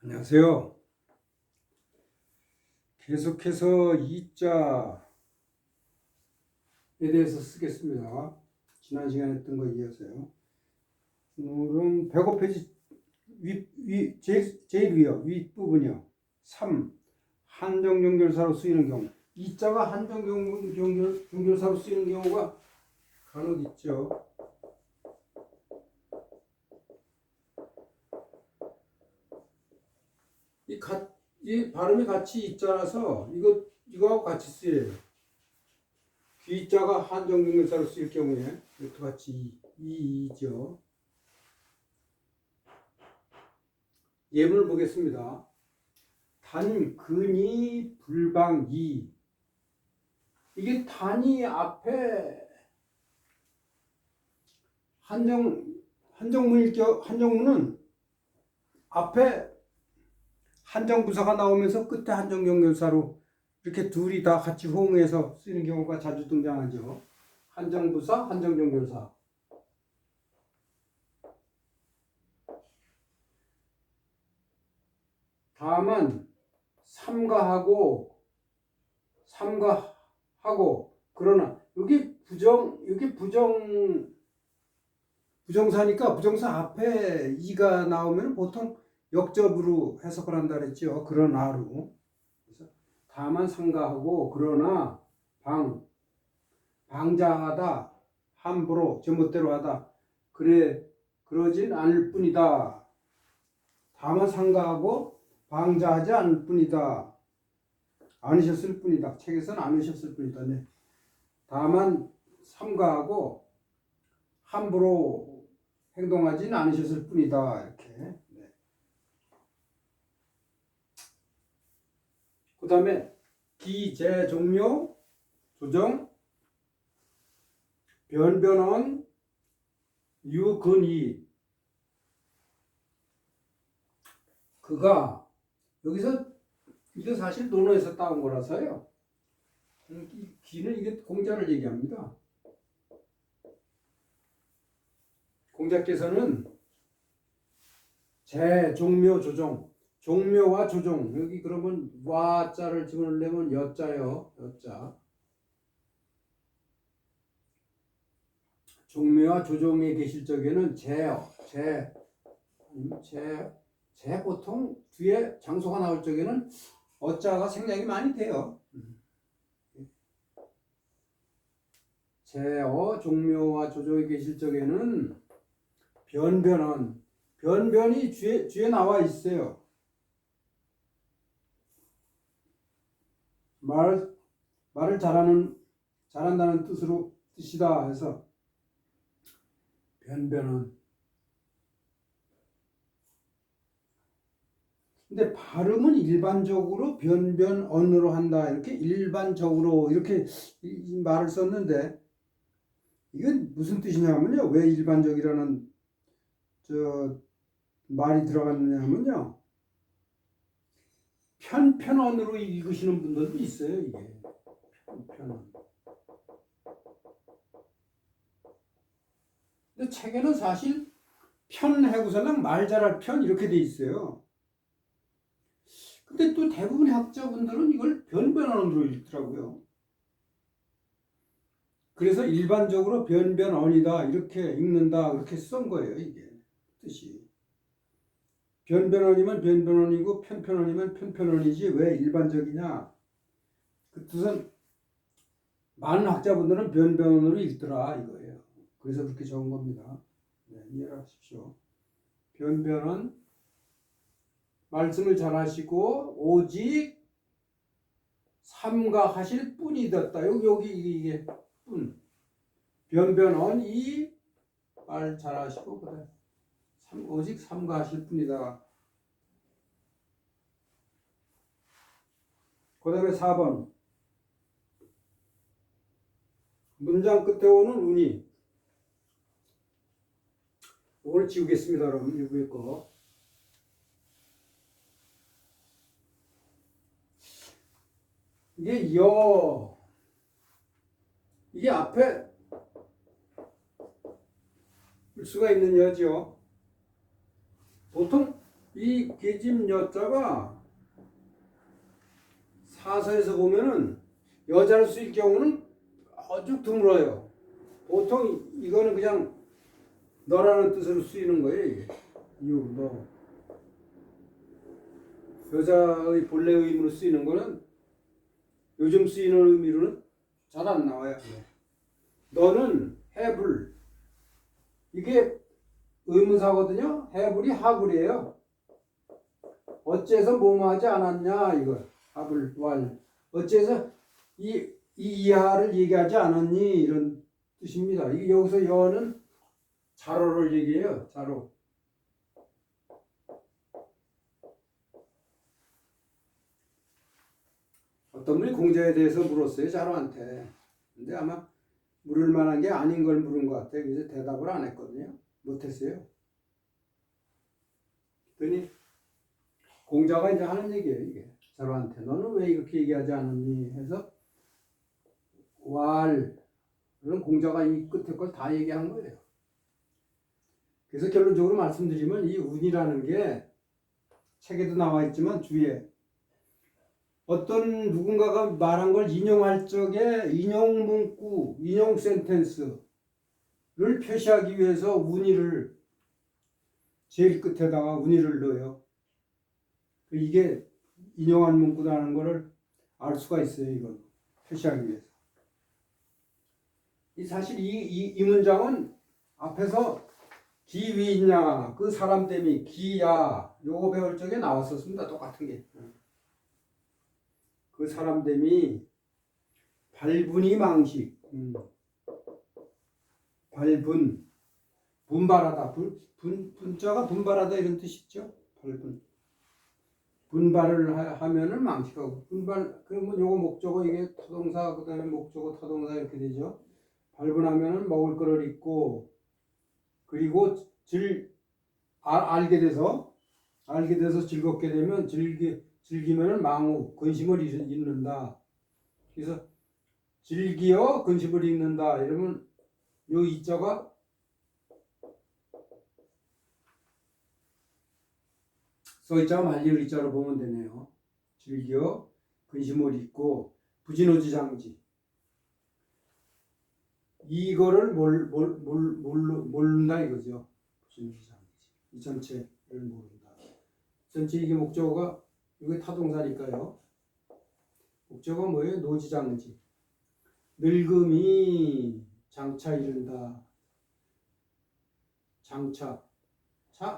안녕하세요. 계속해서 이자에 대해서 쓰겠습니다. 지난 시간에 했던 거 이어서요. 오늘은 105페이지 제일 위요. 윗부분이요. 3. 한정연결사로 쓰이는 경우. 이자가 한정연결사로 쓰이는 경우가 간혹 있죠. 이 발음이 같이 있자라서 이거하고 같이 쓰여요. 귀자가 한정연결사로 쓰일 경우에 이것도 같이 이죠. 예문을 보겠습니다. 단, 근이, 불방, 이. 이게 단이 앞에 한정문은 앞에 한정부사가 나오면서 끝에 한정연결사로 이렇게 둘이 다 같이 호응해서 쓰이는 경우가 자주 등장하죠. 한정부사, 한정연결사. 다만 삼가하고 그러나 여기 부정사니까 부정사 앞에 이가 나오면 보통 역접으로 해석을 한다 그랬죠. 그러나로. 그래서 다만 삼가하고 그러나 방자하다 함부로 제멋대로 하다 그러진 않을 뿐이다. 다만 삼가하고 방자하지 않을 뿐이다. 않으셨을 뿐이다. 책에서는 않으셨을 뿐이다. 네. 다만 삼가하고 함부로 행동하지는 않으셨을 뿐이다. 이렇게. 네. 그 다음에 기재 종묘 조정 변변언 유근이 그가 여기서 이게 사실 논어에서 따온 거라서요. 기는 이게 공자를 얘기합니다. 공자께서는 재, 종묘, 조정, 종묘와 조정 여기 그러면 와자를 집어넣으려면 여자요. 여자. 종묘와 조정에 계실 적에는 재 보통 뒤에 장소가 나올 적에는 어자가 생략이 많이 돼요. 재어 종묘와 조정에 계실 적에는 변변이 뒤에 나와 있어요. 말을 잘한다는 뜻이다 해서 변변은. 근데 발음은 일반적으로 변변언으로 한다. 이렇게 일반적으로 이렇게 말을 썼는데 이건 무슨 뜻이냐면요. 왜 일반적이라는 말이 들어갔느냐면요. 편편언으로 읽으시는 분들도 있어요. 이게 편편언. 근데 책에는 사실 편해고서는 말 잘할 편 이렇게 돼 있어요. 근데 또 대부분의 학자분들은 이걸 변변언으로 읽더라고요. 그래서 일반적으로 변변언이다 이렇게 읽는다 그렇게 쓴 거예요. 이게 뜻이. 변변언이면 변변언이고 편편언이면 편편언이지 왜 일반적이냐. 그 뜻은 많은 학자분들은 변변언으로 읽더라 이거예요. 그래서 그렇게 적은 겁니다. 네, 이해하십시오. 변변언 말씀을 잘 하시고 오직 삼가하실 뿐이 됐다. 여기 이게 뿐. 변변언 이 말 잘 하시고 그래. 오직 삼가하실 뿐이다. 그 다음에 4번. 문장 끝에 오는 운이. 이걸 지우겠습니다. 여러분. 이거의 거. 이게 이게 앞에 을 수가 있는 여죠. 보통 이 계집 여자가 사서에서 보면은 여자를 쓰일 경우는 아주 드물어요. 보통 이거는 그냥 너라는 뜻으로 쓰이는 거예요. 이게. you, 너. 여자의 본래 의미로 쓰이는 거는 요즘 쓰이는 의미로는 잘 안 나와요. 너는 해불. 이게 의문사거든요. 해불이 하불이에요. 어째서 뭐뭐하지 않았냐 이거. 하불 왈. 어째서 이 이하를 얘기하지 않았니 이런 뜻입니다. 이 여기서 여는 자로를 얘기해요. 자로. 어떤 분이 공자에 대해서 물었어요. 자로한테. 근데 아마 물을 만한 게 아닌 걸 물은 것 같아요. 그래서 대답을 안 했거든요. 못했어요. 그랬더니 공자가 이제 하는 얘기예요. 이게 자로한테 너는 왜 이렇게 얘기하지 않았니 해서 왈 그런 공자가 이 끝에 걸 다 얘기한 거예요. 그래서 결론적으로 말씀드리면 이 운이라는 게 책에도 나와 있지만 주위에 어떤 누군가가 말한 걸 인용할 적에 인용 문구, 인용 센텐스를 표시하기 위해서 운이를 제일 끝에다가 운이를 넣어요. 이게 인용한 문구라는 것을 알 수가 있어요. 이걸 표시하기 위해서. 사실 이 문장은 앞에서 기위냐 그 사람 땜이 기야 요거 배울 적에 나왔었습니다. 똑같은 게. 그 사람 땜이 발분이 망식 발분 분발하다 분자가 분발하다 이런 뜻이죠. 발분 분발을 하면은 망식하고 분발 그러면 요거 목적어 이게 타동사 그다음에 목적어 타동사 이렇게 되죠. 발분하면은 먹을 거를 잊고 그리고 알게 돼서 즐겁게 되면 즐기면은 망우 근심을 잊는다. 그래서 즐기어 근심을 잊는다. 이러면 요 이자가 써있자가 말리을 이자로 보면 되네요. 즐겨 근심을 잊고 부진오지장지 이거를 모른다 이거죠. 부진오지장지 이 전체를 모른다. 전체 이게 목적어가 이게 타동사니까요. 목적어 뭐예요? 노지장지 늙음이 장차 이른다. 장차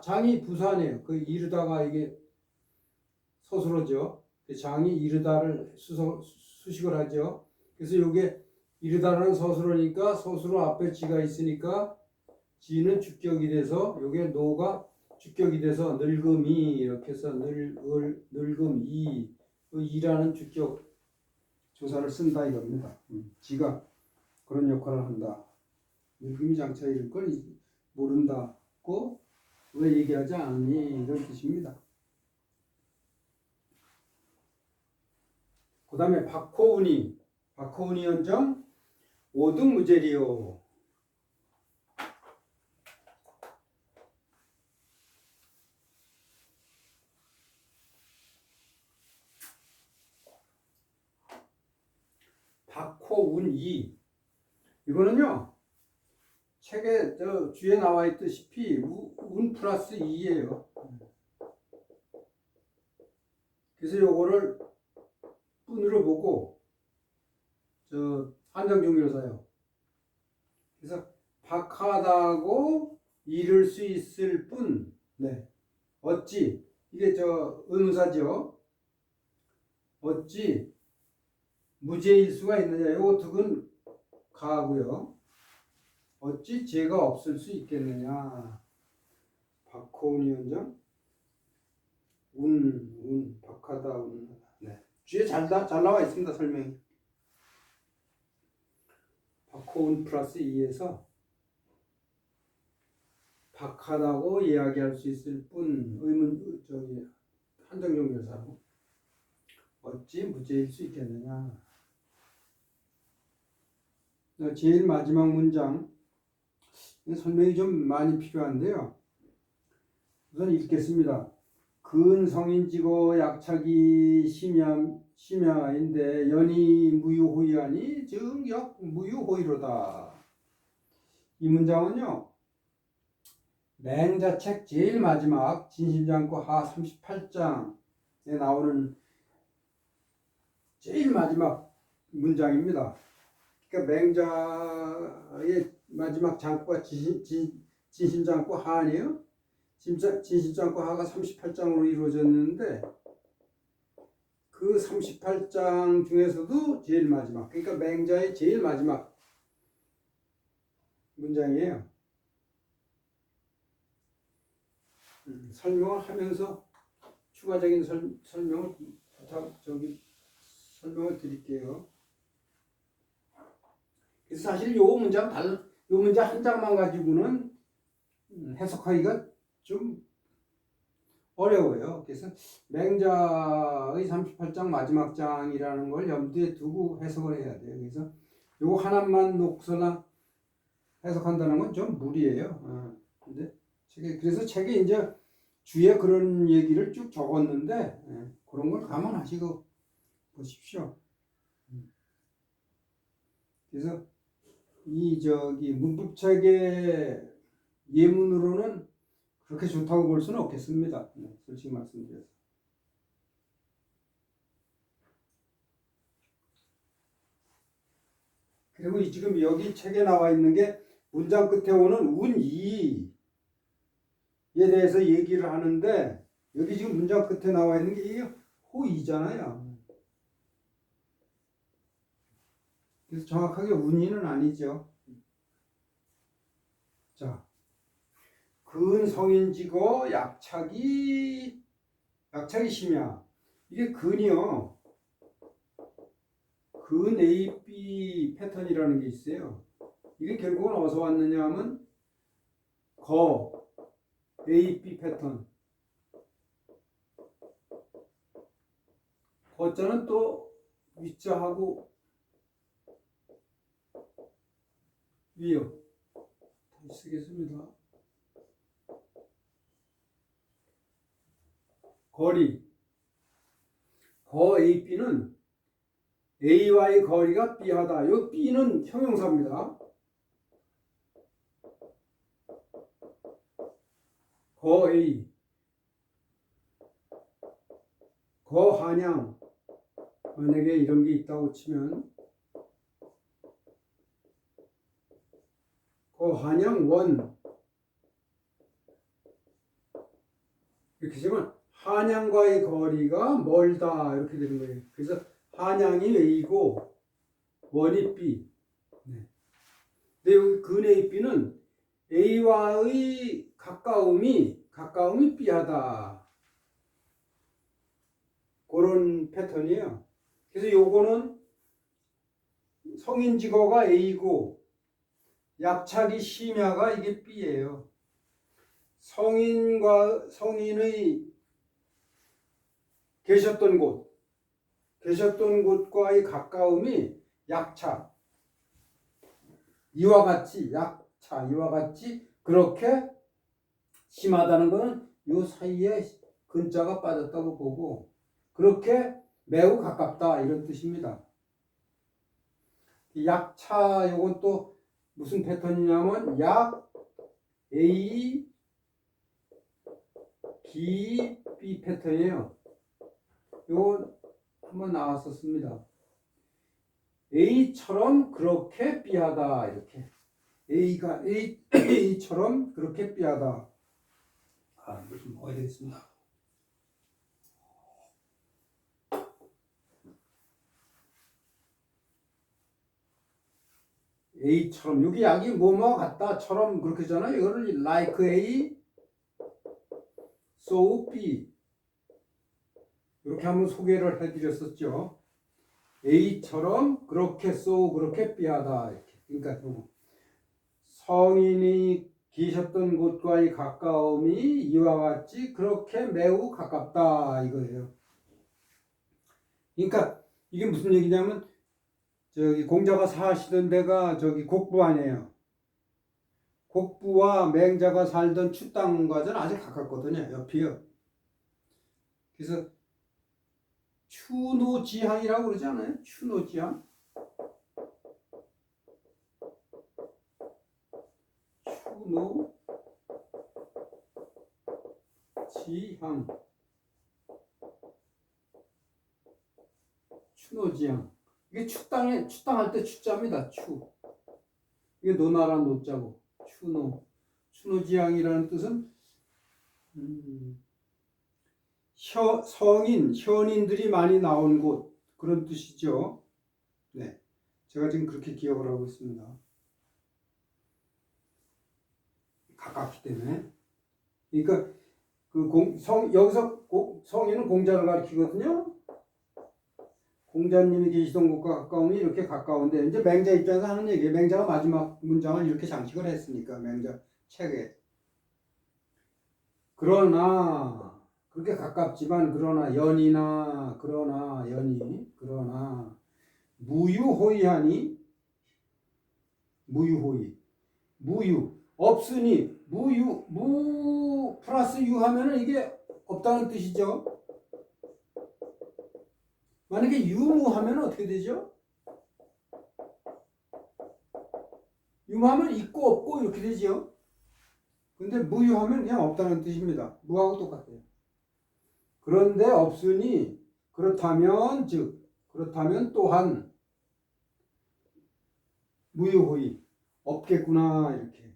장이 부사네요. 그 이르다가 이게 서술어죠. 장이 이르다를 수식을 하죠. 그래서 이게 이르다라는 서술어니까 서술어 앞에 지가 있으니까 지는 주격이 돼서 이게 노가 주격이 돼서 늙음이 이렇게 해서 늙음이 그 이라는 주격 조사를 쓴다 이겁니다. 지가 그런 역할을 한다. 늙음이 장차 이를 걸 모른다고 왜 얘기하지 않니 이런 뜻입니다. 그 다음에 박호운이 연정 오등무제리요. 박호운이 이거는요 책에 저 뒤에 나와 있듯이 운 플러스 2예요. 그래서 요거를 뿐으로 보고 저 한정종료사요. 그래서 박하다고 이를 수 있을 뿐. 네. 어찌 이게 저 의문사죠. 어찌 무죄일 수가 있느냐. 요거 득은 가하고요. 어찌 죄가 없을 수 있겠느냐. 박호운 위원장 박하다 네. 뒤에 잘 나와 있습니다. 설명이. 박호운 플러스 2에서 박하다고 이야기할 수 있을 뿐 한정종료사로 어찌 무죄일 수 있겠느냐. 제일 마지막 문장 설명이 좀 많이 필요한데요. 우선 읽겠습니다. 근성인지고 약착이 심야인데 연이 무유호의하니 즉역 무유호의로다. 이 문장은요. 맹자책 제일 마지막 진심장구 하 38장에 나오는 제일 마지막 문장입니다. 그러니까 맹자의 마지막 장구가 진심장구 하아니에요? 진심장구 하가 38장으로 이루어졌는데 그 38장 중에서도 제일 마지막, 그러니까 맹자의 제일 마지막 문장이에요. 설명을 하면서 추가적인 설명을 설명을 드릴게요. 그래서 사실 요 문장 한 장만 가지고는 해석하기가 좀 어려워요. 그래서 맹자의 38장 마지막 장이라는 걸 염두에 두고 해석을 해야 돼요. 그래서 요거 하나만 놓고서나 해석한다는 건 좀 무리예요. 근데 그래서 책에 이제 주에 그런 얘기를 쭉 적었는데 그런 걸 감안하시고 보십시오. 그래서 문법책의 예문으로는 그렇게 좋다고 볼 수는 없겠습니다. 솔직히 말씀드려서. 그리고 지금 여기 책에 나와 있는 게 문장 끝에 오는 운이에 대해서 얘기를 하는데 여기 지금 문장 끝에 나와 있는 게 이게 호이잖아요. 그래서 정확하게 운이는 아니죠. 자, 근성인지고 약착이 심야. 이게 근이요. 근 AB 패턴이라는 게 있어요. 이게 결국은 어디서 왔느냐 하면 거 AB 패턴. 거자는 또 위자하고 위요. 다시 쓰겠습니다. 거리. 거 AB는 A와의 거리가 B하다. 이 B는 형용사입니다. 거 A. 거 한양. 만약에 이런 게 있다고 치면 거 한양 원. 이렇게 되면 한양과의 거리가 멀다 이렇게 되는 거예요. 그래서 한양이 A고 원이 B. 네. 근데 여기 근 AB는 A와의 가까움이 B하다. 그런 패턴이에요. 그래서 요거는 성인지거가 A고 약착이 심야가 이게 B예요. 성인의 계셨던 곳과의 가까움이 약차 이와 같이 그렇게 심하다는 것은 이 사이에 근자가 빠졌다고 보고 그렇게 매우 가깝다 이런 뜻입니다. 약차 요건 또 무슨 패턴이냐면 약 A B B 패턴이에요. 요거 한번 나왔었습니다. A처럼 그렇게 B하다 이렇게 A가 A처럼 그렇게 B하다. 이거 좀 먹어야 되겠습니다. A처럼 여기 약이 뭐뭐 같다처럼 그렇게 하잖아요. 이거를 like A, so B 이렇게 한번 소개를 해드렸었죠. A처럼 그렇게 so 그렇게 B하다 이렇게. 그러니까 성인이 계셨던 곳과의 가까움이 이와 같이 그렇게 매우 가깝다 이거예요. 그러니까 이게 무슨 얘기냐면 저기 공자가 사시던 데가 저기 곡부 아니에요. 곡부와 맹자가 살던 추땅과는 아주 가깝거든요. 옆이요. 그래서 추노지향이라고 그러지 않아요? 추노지향. 추노지향. 추노지향. 이게 추땅할 때 추자입니다. 추. 이게 노나란 노자고. 추노지향이라는 뜻은 현인들이 많이 나온 곳, 그런 뜻이죠. 네, 제가 지금 그렇게 기억을 하고 있습니다. 가깝기 때문에. 그러니까 여기서 성인은 공자를 가리키거든요. 공자님이 계시던 곳과 가까우니 이렇게 가까운데, 이제 맹자 입장에서 하는 얘기예요. 맹자가 마지막 문장을 이렇게 장식을 했으니까, 맹자 책에. 그러나 그렇게 가깝지만 그러나 무유호이하니, 무유 없으니, 무 플러스 유 하면은 이게 없다는 뜻이죠. 만약에 유무하면 어떻게 되죠? 유무하면 있고 없고 이렇게 되죠. 근데 무유하면 그냥 없다는 뜻입니다. 무하고 똑같아요. 그런데 없으니, 그렇다면 또한 무유호이, 없겠구나, 이렇게.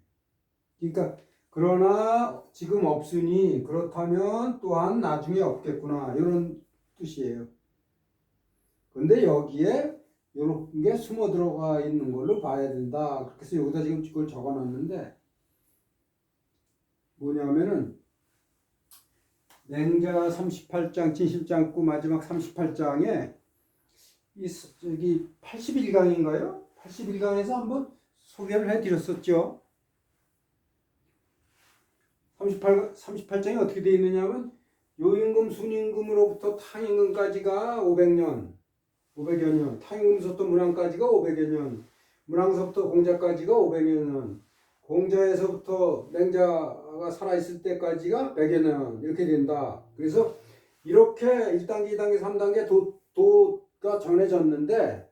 그러니까 그러나 지금 없으니 그렇다면 또한 나중에 없겠구나, 이런 뜻이에요. 근데 여기에 이런 게 숨어 들어가 있는 걸로 봐야 된다. 그래서 여기다 지금 그걸 적어 놨는데, 뭐냐면은 맹자 38장 진실장구 마지막 38장에 여기 81강인가요? 81강에서 한번 소개를 해드렸었죠. 38장이 어떻게 되어 있느냐면, 요임금 순임금으로부터 탕임금까지가 500년, 탕임금서부터 문왕까지가 500여 년, 문왕서부터 공자까지가 500여 년, 공자에서부터 맹자가 살아있을 때까지가 100여 년, 이렇게 된다. 그래서 이렇게 1단계, 2단계, 3단계 도가 전해졌는데,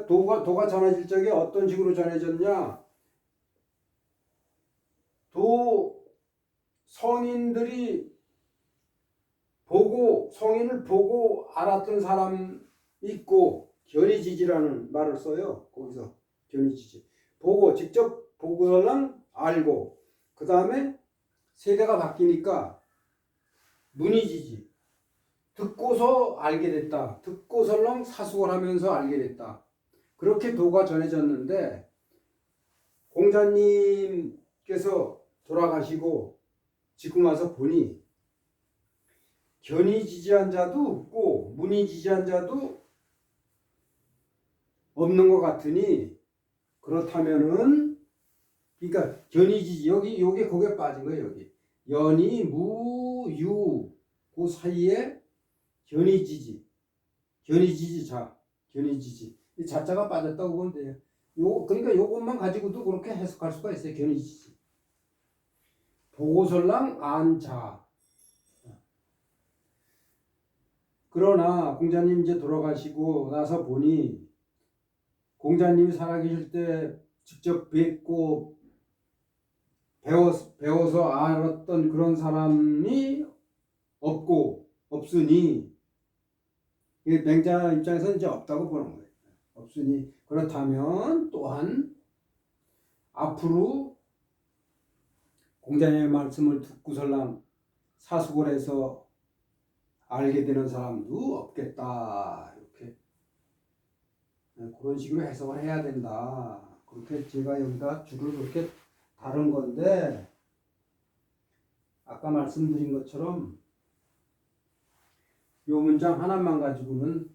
도가 전해질 적에 어떤 식으로 전해졌냐? 성인들이 성인을 보고 알았던 사람 있고, 견이지지라는 말을 써요. 거기서 견이지지. 직접 보고서랑 알고, 그 다음에 세대가 바뀌니까 문이지지. 듣고서 알게 됐다. 듣고서랑 사숙을 하면서 알게 됐다. 그렇게 도가 전해졌는데, 공자님께서 돌아가시고 지금 와서 보니 견이지지한 자도 없고 문이지지한 자도 없는 것 같으니, 그렇다면은, 그러니까 견이지지, 요게 거기에 빠진 거예요. 여기 연이 무유 그 사이에 견이지지 이 자자가 빠졌다고 보면 돼요. 그러니까 요것만 가지고도 그렇게 해석할 수가 있어요. 견이지지. 보고설랑 안자. 그러나 공자님 이제 돌아가시고 나서 보니, 공자님이 살아계실 때 직접 뵙고 배워서 알았던 그런 사람이 없으니, 맹자 입장에서는 이제 없다고 보는 거예요. 없으니, 그렇다면 또한 앞으로 공자님의 말씀을 듣고설랑 사숙을 해서 알게 되는 사람도 없겠다. 이렇게 그런 식으로 해석을 해야 된다. 그렇게 제가 여기다 줄을 그렇게 다른 건데, 아까 말씀드린 것처럼 요 문장 하나만 가지고는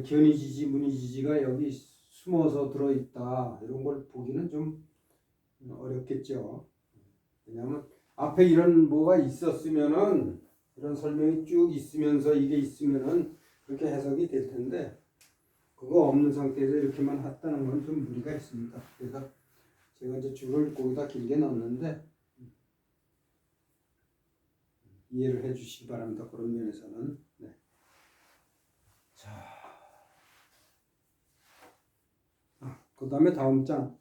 견이지지, 문이지지가 여기 숨어서 들어있다, 이런 걸 보기는 좀 어렵겠죠. 왜냐하면 앞에 이런 뭐가 있었으면은, 이런 설명이 쭉 있으면서 이게 있으면은 그렇게 해석이 될 텐데, 그거 없는 상태에서 이렇게만 했다는 건 좀 무리가 있습니다. 그래서 제가 이제 줄을 거기다 길게 넣었는데, 이해를 해 주시기 바랍니다. 그런 면에서는. 네. 자, 그 다음에 다음 장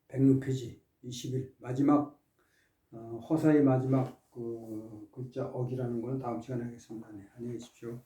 106페이지 21 마지막 허사의 마지막 그 글자 어기라는 건 다음 시간에 하겠습니다. 네, 안녕히 계십시오.